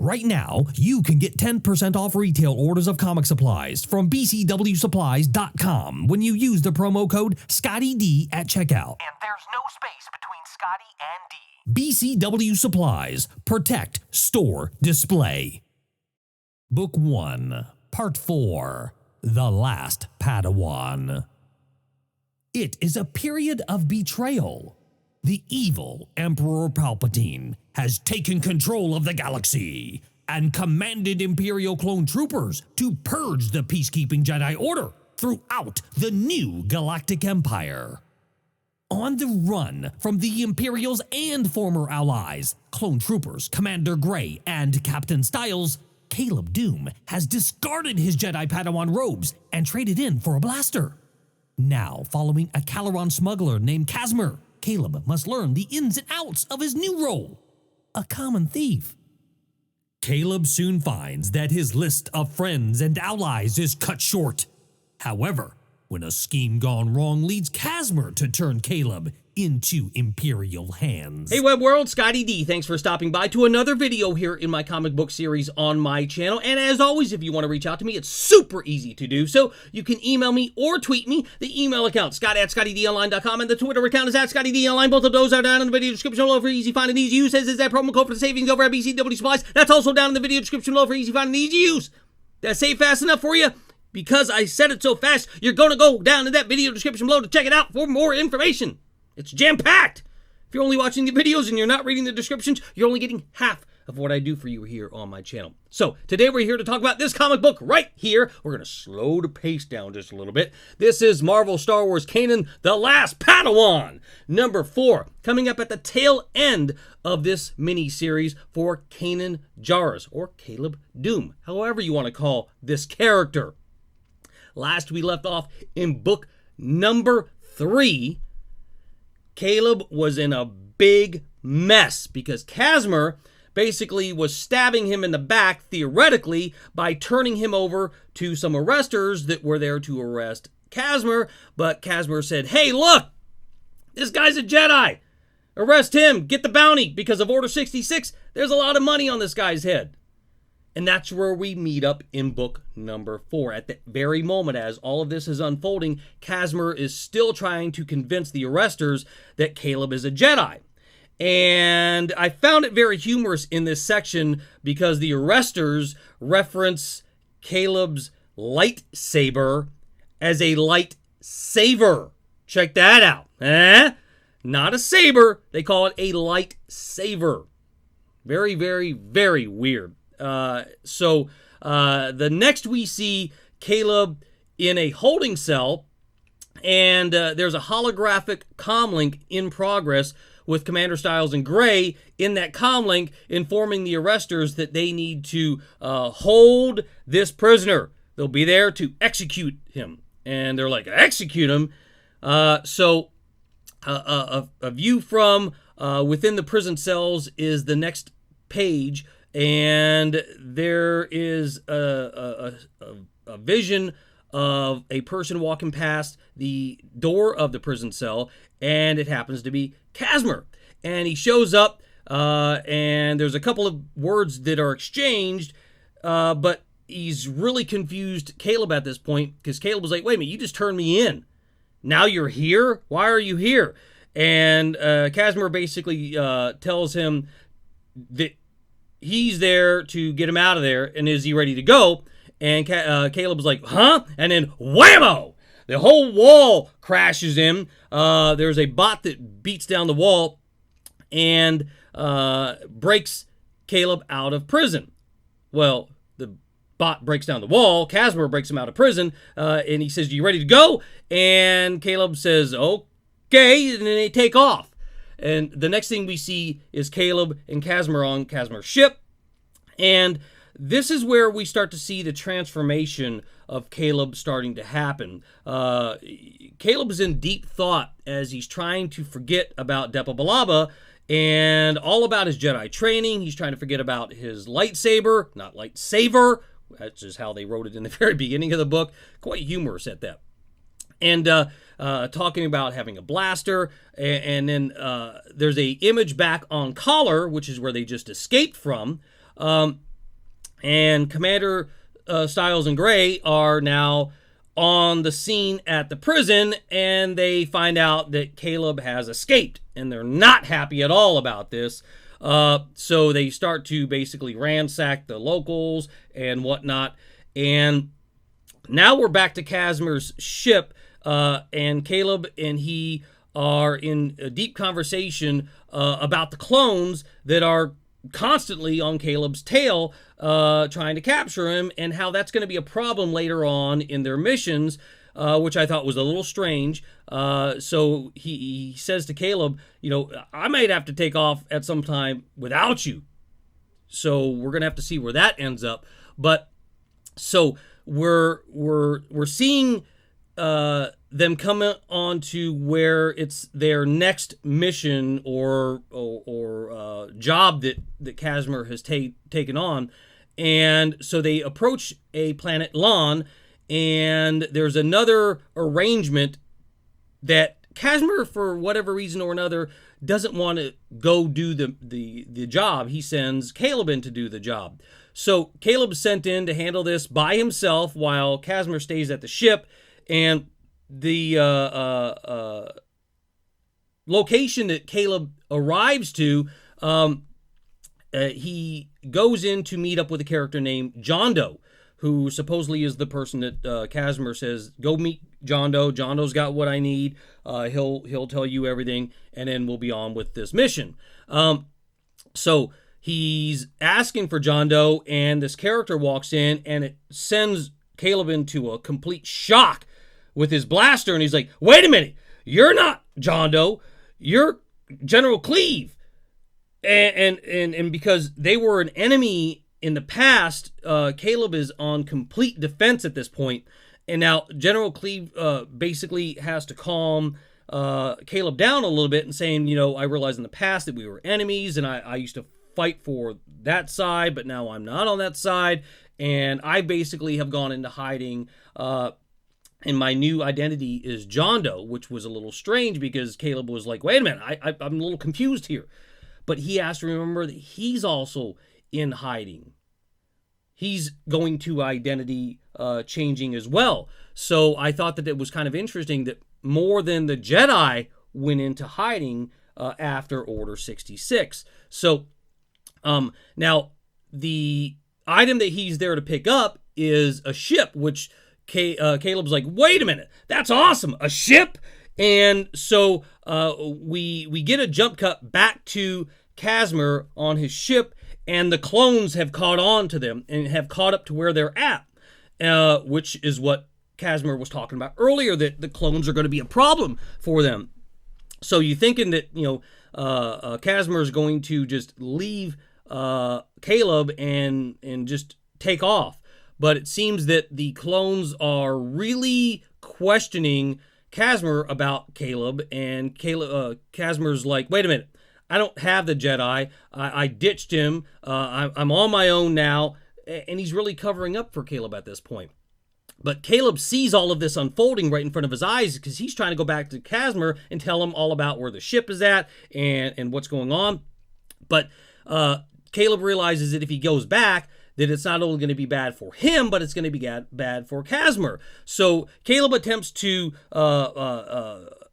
Right now, you can get 10% off retail orders of comic supplies from bcwsupplies.com when you use the promo code ScottyD at checkout. And there's no space between Scotty and D. BCW Supplies. Protect, store, display. Book 1, Part 4, The Last Padawan. It is a period of betrayal. The evil Emperor Palpatine has taken control of the galaxy and commanded Imperial clone troopers to purge the peacekeeping Jedi Order throughout the new Galactic Empire. On the run from the Imperials and former allies, clone troopers Commander Gray and Captain Styles, Caleb Doom has discarded his Jedi Padawan robes and traded in for a blaster. Now, following a Caloran smuggler named Casmer, Caleb must learn the ins and outs of his new role, a common thief. Caleb soon finds that his list of friends and allies is cut short. However, when a scheme gone wrong leads Casmer to turn Caleb into Imperial hands. Hey Web World, Scotty D. Thanks for stopping by to another video here in my comic book series on my channel. And as always, if you want to reach out to me, it's super easy to do so. You can email me or tweet me. The email account, scott@scottydonline.com, and the Twitter account is @scottydonline. Both of those are down in the video description below for easy find and easy use. As is that promo code for the savings over at BCW Supplies. That's also down in the video description below for easy find and easy use. That's safe fast enough for you? Because I said it so fast, you're going to go down in that video description below to check it out for more information. It's jam-packed. If you're only watching the videos and you're not reading the descriptions, you're only getting half of what I do for you here on my channel. So, today we're here to talk about this comic book right here. We're going to slow the pace down just a little bit. This is Marvel Star Wars Kanan, The Last Padawan, number 4, coming up at the tail end of this mini-series for Kanan Jarrus, or Caleb Doom, however you want to call this character. Last we left off in book number 3, Caleb was in a big mess because Casmer basically was stabbing him in the back, theoretically, by turning him over to some arresters that were there to arrest Casmer. But Casmer said, hey, look, this guy's a Jedi. Arrest him, get the bounty, because of Order 66, there's a lot of money on this guy's head. And that's where we meet up in book number 4. At the very moment as all of this is unfolding, Casmer is still trying to convince the arresters that Caleb is a Jedi. And I found it very humorous in this section because the arresters reference Caleb's lightsaber as a lightsaver. Check that out. Not a saber. They call it a lightsaber. Very, very, very weird. The next we see Caleb in a holding cell, and there's a holographic comlink in progress with Commander Styles and Gray in that comlink informing the arresters that they need to hold this prisoner. They'll be there to execute him. And they're like, execute him? A view from within the prison cells is the next page. And there is a vision of a person walking past the door of the prison cell, and it happens to be Casmer. And he shows up, and there's a couple of words that are exchanged, but he's really confused Caleb at this point, because Caleb was like, wait a minute, you just turned me in. Now you're here? Why are you here? And Casmer basically tells him that he's there to get him out of there, and is he ready to go? And Caleb was like, huh? And then whammo! The whole wall crashes in. There's a bot that beats down the wall and breaks Caleb out of prison. Well, the bot breaks down the wall. Casmer breaks him out of prison, and he says, you ready to go? And Caleb says, okay, and then they take off. And the next thing we see is Caleb and Casmer on Casmer's ship. And this is where we start to see the transformation of Caleb starting to happen. Caleb is in deep thought as he's trying to forget about Depa Billaba and all about his Jedi training. He's trying to forget about his lightsaber, not lightsaver. That's just how they wrote it in the very beginning of the book. Quite humorous at that. And talking about having a blaster, and then there's a image back on Collar, which is where they just escaped from. And Commander Stiles and Gray are now on the scene at the prison, and they find out that Caleb has escaped, and they're not happy at all about this. So they start to basically ransack the locals and whatnot. And now we're back to Casmer's ship, and Caleb and he are in a deep conversation about the clones that are constantly on Caleb's tail, trying to capture him, and how that's going to be a problem later on in their missions, which I thought was a little strange. So he says to Caleb, I might have to take off at some time without you. So we're going to have to see where that ends up. But so we're seeing them come on to where it's their next mission or job that Casimir has taken on. And so they approach a planet Lon, and there's another arrangement that Casimir, for whatever reason or another, doesn't want to go do the job. He sends Caleb in to do the job. So Caleb's sent in to handle this by himself while Casimir stays at the ship. And the location that Caleb arrives to, he goes in to meet up with a character named John Doe, who supposedly is the person that Casimir says, go meet John Doe. John Doe's got what I need. He'll tell you everything, and then we'll be on with this mission. So he's asking for John Doe, and this character walks in, and it sends Caleb into a complete shock with his blaster, and he's like, wait a minute, you're not John Doe, you're General Cleve. And because they were an enemy in the past, Caleb is on complete defense at this point. And now General Cleve basically has to calm Caleb down a little bit and saying, I realized in the past that we were enemies, and I used to fight for that side, but now I'm not on that side, and I basically have gone into hiding, and my new identity is John Doe, which was a little strange because Caleb was like, wait a minute, I'm a little confused here. But he has to remember that he's also in hiding. He's going to identity changing as well. So I thought that it was kind of interesting that more than the Jedi went into hiding after Order 66. So now the item that he's there to pick up is a ship, which Caleb's like, wait a minute, that's awesome, a ship? And so we get a jump cut back to Casimir on his ship, and the clones have caught on to them and have caught up to where they're at, which is what Casimir was talking about earlier, that the clones are going to be a problem for them. So you're thinking that, Casimir is going to just leave Caleb and just take off. But it seems that the clones are really questioning Casimir about Caleb, and Casimir's like, wait a minute, I don't have the Jedi. I ditched him. I'm on my own now, and he's really covering up for Caleb at this point. But Caleb sees all of this unfolding right in front of his eyes because he's trying to go back to Casimir and tell him all about where the ship is at and what's going on. But Caleb realizes that if he goes back, that it's not only going to be bad for him, but it's going to be bad for Casimir. So Caleb attempts to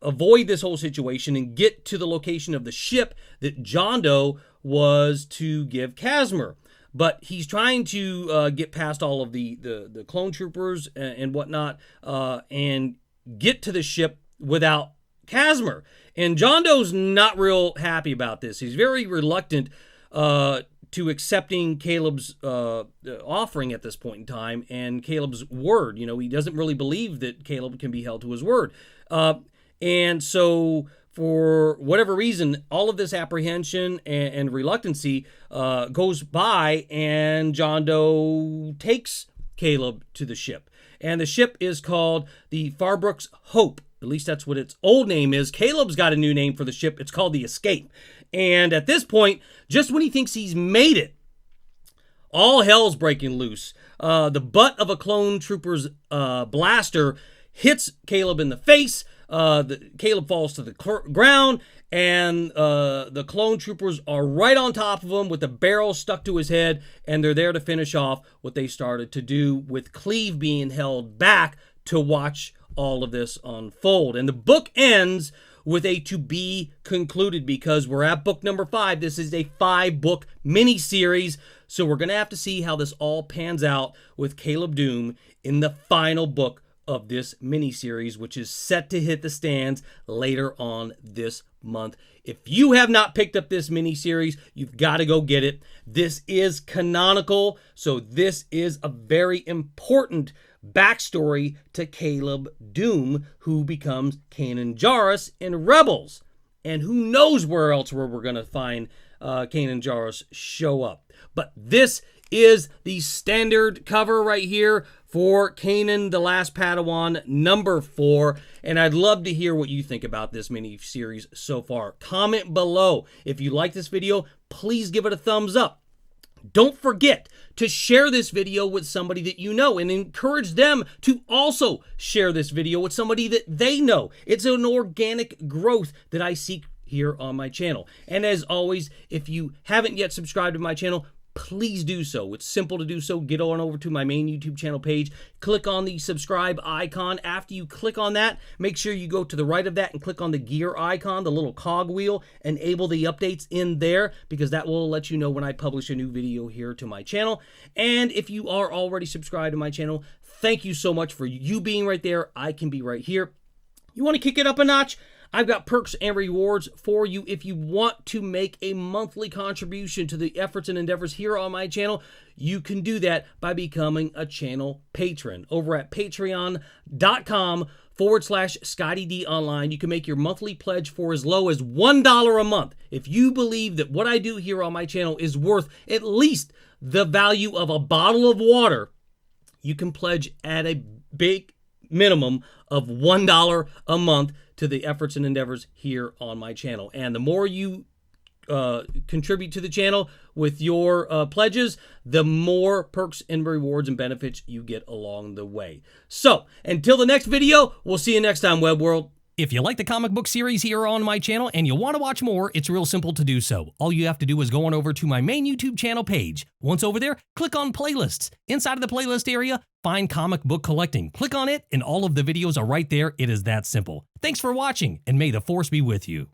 avoid this whole situation and get to the location of the ship that John Doe was to give Casimir. But he's trying to get past all of the clone troopers and whatnot and get to the ship without Casimir. And John Doe's not real happy about this. He's very reluctant to accepting Caleb's offering at this point in time and Caleb's word. He doesn't really believe that Caleb can be held to his word. And so for whatever reason, all of this apprehension and reluctancy goes by, and John Doe takes Caleb to the ship. And the ship is called the Farbrook's Hope. At least that's what its old name is. Caleb's got a new name for the ship. It's called the Escape. And at this point, just when he thinks he's made it, all hell's breaking loose. The butt of a clone trooper's blaster hits Caleb in the face. Caleb falls to the ground, and the clone troopers are right on top of him with the barrel stuck to his head, and they're there to finish off what they started to do, with Cleve being held back to watch all of this unfold. And the book ends with a to be concluded, because we're at book number 5. This is a 5-book mini-series, so we're going to have to see how this all pans out with Caleb Dume in the final book of this mini-series, which is set to hit the stands later on this month. If you have not picked up this mini-series, you've got to go get it. This is canonical, so this is a very important backstory to Caleb Dume, who becomes Kanan Jarrus in Rebels. And who knows where else we're going to find Kanan Jarrus show up. But this is the standard cover right here for Kanan, the Last Padawan, number 4. And I'd love to hear what you think about this mini-series so far. Comment below. If you like this video, please give it a thumbs up. Don't forget to share this video with somebody that you know, and encourage them to also share this video with somebody that they know. It's an organic growth that I seek here on my channel. And as always, if you haven't yet subscribed to my channel, please do so. It's simple to do so. Get on over to my main YouTube channel page. Click on the subscribe icon. After you click on that, make sure you go to the right of that and click on the gear icon, the little cog wheel. Enable the updates in there, because that will let you know when I publish a new video here to my channel. And if you are already subscribed to my channel, thank you so much for you being right there. I can be right here. You want to kick it up a notch? I've got perks and rewards for you if you want to make a monthly contribution to the efforts and endeavors here on my channel. You can do that by becoming a channel patron over at patreon.com/ScottyDOnline. You can make your monthly pledge for as low as $1 a month. If you believe that what I do here on my channel is worth at least the value of a bottle of water, you can pledge at a big minimum of $1 a month to the efforts and endeavors here on my channel. And the more you contribute to the channel with your pledges, the more perks and rewards and benefits you get along the way. So until the next video, we'll see you next time, Web World. If you like the comic book series here on my channel and you want to watch more, it's real simple to do so. All you have to do is go on over to my main YouTube channel page. Once over there, click on playlists. Inside of the playlist area, find comic book collecting. Click on it and all of the videos are right there. It is that simple. Thanks for watching, and may the force be with you.